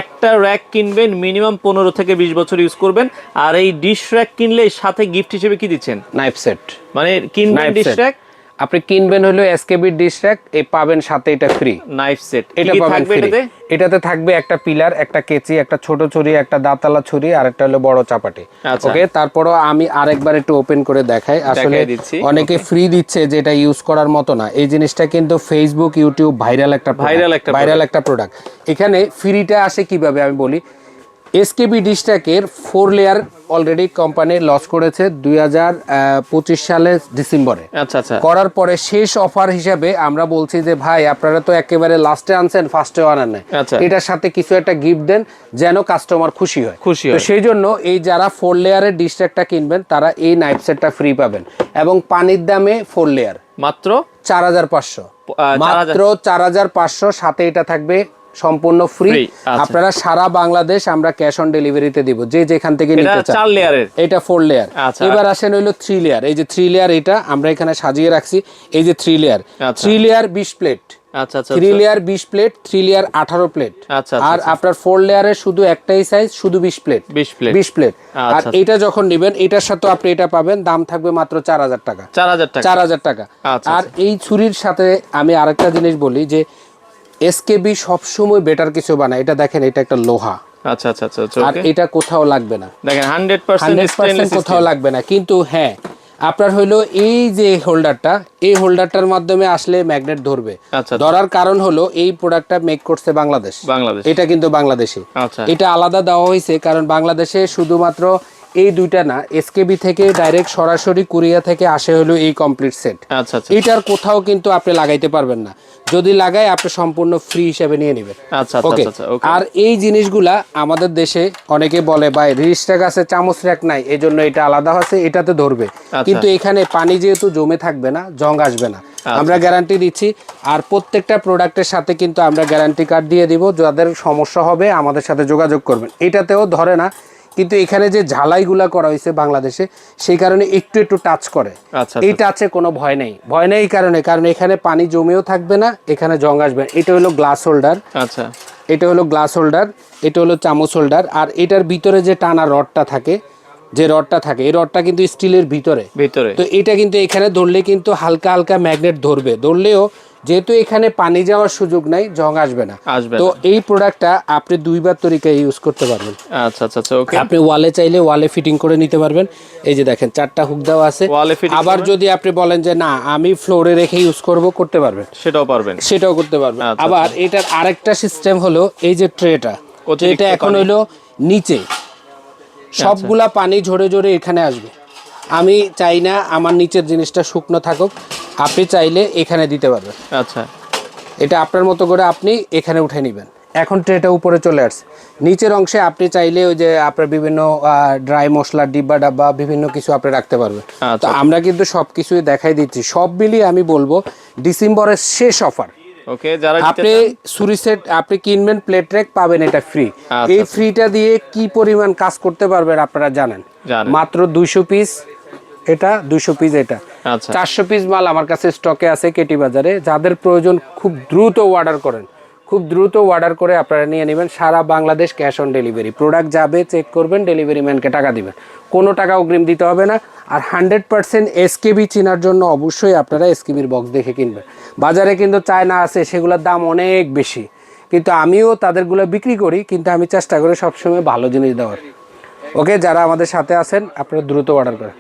একটা র‍্যাক কিনবেন মিনিমাম 15 থেকে 20 বছর ইউজ করবেন। আর এই ডিশ র‍্যাক কিনলে সাথে গিফট হিসেবে কি দিচ্ছেন? Knife set. মানে কিনবেন ডিশ র‍্যাক, আপনি কিনবেন হলো এসকেবি ডিশ র‍্যাক, এই পাবেন সাথে এটা ফ্রি নাইফ সেট। এটা পাবেন ফ্রি। এটাতে থাকবে একটা পিলার, একটা কেচি, একটা ছোট ছুরি, একটা দাঁতালা ছুরি, আর একটা হলো বড় চাপাটি। ওকে, তারপরও আমি আরেকবার একটু ওপেন করে দেখাই। আসলে অনেকে ফ্রি দিচ্ছে, যেটা ইউজ করার মতো না। এই জিনিসটা কিন্তু ফেসবুক ইউটিউব ভাইরাল একটা প্রোডাক্ট। এখানে ফ্রিটা আসে কিভাবে আমি বলি। এসকেবি ডিশটাকের 4 লেয়ার অলরেডি কোম্পানি লঞ্চ করেছে 2025 সালের ডিসেম্বরে। করার পরে শেষ অফার হিসাবে আমরা বলছি যে ভাই আপনারা তো একেবারে লাস্টে আনছেন, ফার্স্টে আনেন নাই, এটার সাথে কিছু একটা গিফট দেন যেন কাস্টমার খুশি হয়। তো সেই জন্য এই যারা 4 লেয়ারের ডিশটা কিনবেন তারা এই নাইফ সেটটা ফ্রি পাবেন, এবং পানির দামে 4 লেয়ার মাত্র 4500, মাত্র 4500। সাথে এটা থাকবে সম্পূর্ণ ফ্রি। আপনারা সারা বাংলাদেশ আমরা ক্যাশ অন ডেলিভারিতে দিব, যে যেখান থেকে নিতে চান। 4 লেয়ারের, এটা 4 লেয়ার। এবার আসেন হইলো 3 লেয়ার। এই যে 3 লেয়ার, এটা আমরা এখানে সাজিয়ে রাখছি। এই যে 3 layer, 3 layer 20 plate, 3 layer 20 plate, 3 layer 18 plate. আর আপনার 4 লেয়ারের শুধু একটাই সাইজ, শুধু 20 প্লেট, 20 প্লেট। আর এটা যখন নেবেন এটার সাথে আপনি এটা পাবেন, দাম থাকবে মাত্র 4000 টাকা, 4000 টাকা। আর এই ছুরির সাথে আমি আরেকটা জিনিস বলি যে এসকেবি সবসময় বেটার কিছু বানায়। এটা দেখেন, এটা একটা লোহা। আর এটা কোথাও লাগবে না, দেখেন 100% কোথাও লাগবে না। কিন্তু হ্যাঁ, আপনার হইলো এই যে হোল্ডারটা, এই হোল্ডারটার মাধ্যমে আসলে ম্যাগনেট ধরবে। ধরার কারণ হলো এই প্রোডাক্টটা মেক করছে বাংলাদেশ, এটা কিন্তু বাংলাদেশি। এটা আলাদা দেওয়া হয়েছে কারণ বাংলাদেশে শুধুমাত্র এই দুইটা না, এসকেবি থেকে ডাইরেক্ট সরাসরি কোরিয়া থেকে আসে হলো এই কমপ্লিট সেট। এটার কোথাও কিন্তু আপনি লাগাইতে পারবেন না, যদি লাগাই আপনি সম্পূর্ণ ফ্রি হিসেবে নিয়ে নেবেন। ওকে। আর এই জিনিসগুলা আমাদের দেশে অনেকে বলে ভাই রিস্টাক আছে, চামচ র‍্যাক নাই, এই জন্য এটা আলাদা আছে, এটাতে ধরবে। কিন্তু এখানে পানি যেহেতু জমে থাকবে না, জং আসবে না, আমরা গ্যারান্টি দিচ্ছি। আর প্রত্যেকটা প্রোডাক্টের সাথে কিন্তু আমরা গ্যারান্টি কার্ড দিয়ে দিব, যাদের সমস্যা হবে আমাদের সাথে যোগাযোগ করবেন। এটাতেও ধরে না, কিন্তু এখানে যে ঝালাইগুলা করা হয়েছে বাংলাদেশে, সেই কারণে একটু একটু টাচ করে। এই টাচে কোনো ভয় নেই, ভয় নেই কারণ এখানে পানি জমেও থাকবে না, এখানে জং আসবে। এটা হলো গ্লাস হোল্ডার, এটা হলো গ্লাস হোল্ডার, এটা হলো চামচ হোল্ডার। আর এটার ভিতরে যে টানা রডটা থাকে, যে রডটা থাকে, এই রডটা কিন্তু স্টিলের ভিতরে। তো এটা কিন্তু এখানে ধরলে কিন্তু হালকা হালকা ম্যাগনেট ধরবে, ধরলেও যেহেতু এখানে পানি যাওয়ার সুযোগ নাই, জং আসবে না। তো এই প্রোডাক্টটা আপনি দুইবার তরিকায় ইউজ করতে পারবেন। আপনি ওয়ালে চাইলে ওয়ালে ফিটিং করে নিতে পারবেন। এই যে দেখেন 4টা হুক দেওয়া আছে। আবার যদি আপনি বলেন যে না আমি ফ্লোরে রেখে ইউজ করব, করতে পারবেন, সেটাও করতে পারবেন। আবার এটার আরেকটা সিস্টেম হলো এই যে ট্রেটা, এটা এখন হলো নিচে সবগুলা পানি ঝরে ঝরে এখানে আসবে। আমি চাই না আমার নিচের জিনিসটা শুকনো থাকুক, আপনি চাইলে এখানে দিতে পারবেন। এটা আপনার মতো করে আপনি এখানে উঠে নেবেন। এখন ট্রেটা উপরে চলে আসছে, নিচের অংশে আপনি চাইলে ওই যে আপনার বিভিন্ন ড্রাই মশলা ডিব্বা ডাব্বা বিভিন্ন কিছু আপনি রাখতে পারবেন। তো আমরা কিন্তু সব কিছুই দেখাই দিচ্ছি। সব মিলিয়ে আমি বলবো ডিসেম্বরের শেষ অফার। আপনি ছুরি সেট আপনি কিনবেন, প্লেট র‍্যাক পাবেন এটা ফ্রি। এই ফ্রিটা দিয়ে কি পরিমাণ কাজ করতে পারবেন আপনারা জানেন। মাত্র 200 পিস এটা, 200 পিস এটা, 400 পিস মাল আমার কাছে স্টকে আছে কেটি বাজারে। যাদের প্রয়োজন খুব দ্রুত অর্ডার করেন, খুব দ্রুত অর্ডার করে আপনারা নিয়ে নেবেন। সারা Bangladesh cash on delivery. Product যাবে, চেক করবেন, ডেলিভারি ম্যানকে টাকা দিবেন, কোনো টাকা অগ্রিম দিতে হবে না। আর 100% এসকেবি চেনার জন্য অবশ্যই আপনারা এসকেবির বক্স দেখে কিনবেন। বাজারে কিন্তু চায়না আছে, সেগুলোর দাম অনেক বেশি, কিন্তু আমিও তাদেরগুলো বিক্রি করি, কিন্তু আমি চেষ্টা করি সবসময় ভালো জিনিস দেওয়ার। ওকে, যারা আমাদের সাথে আছেন আপনারা দ্রুত অর্ডার করেন।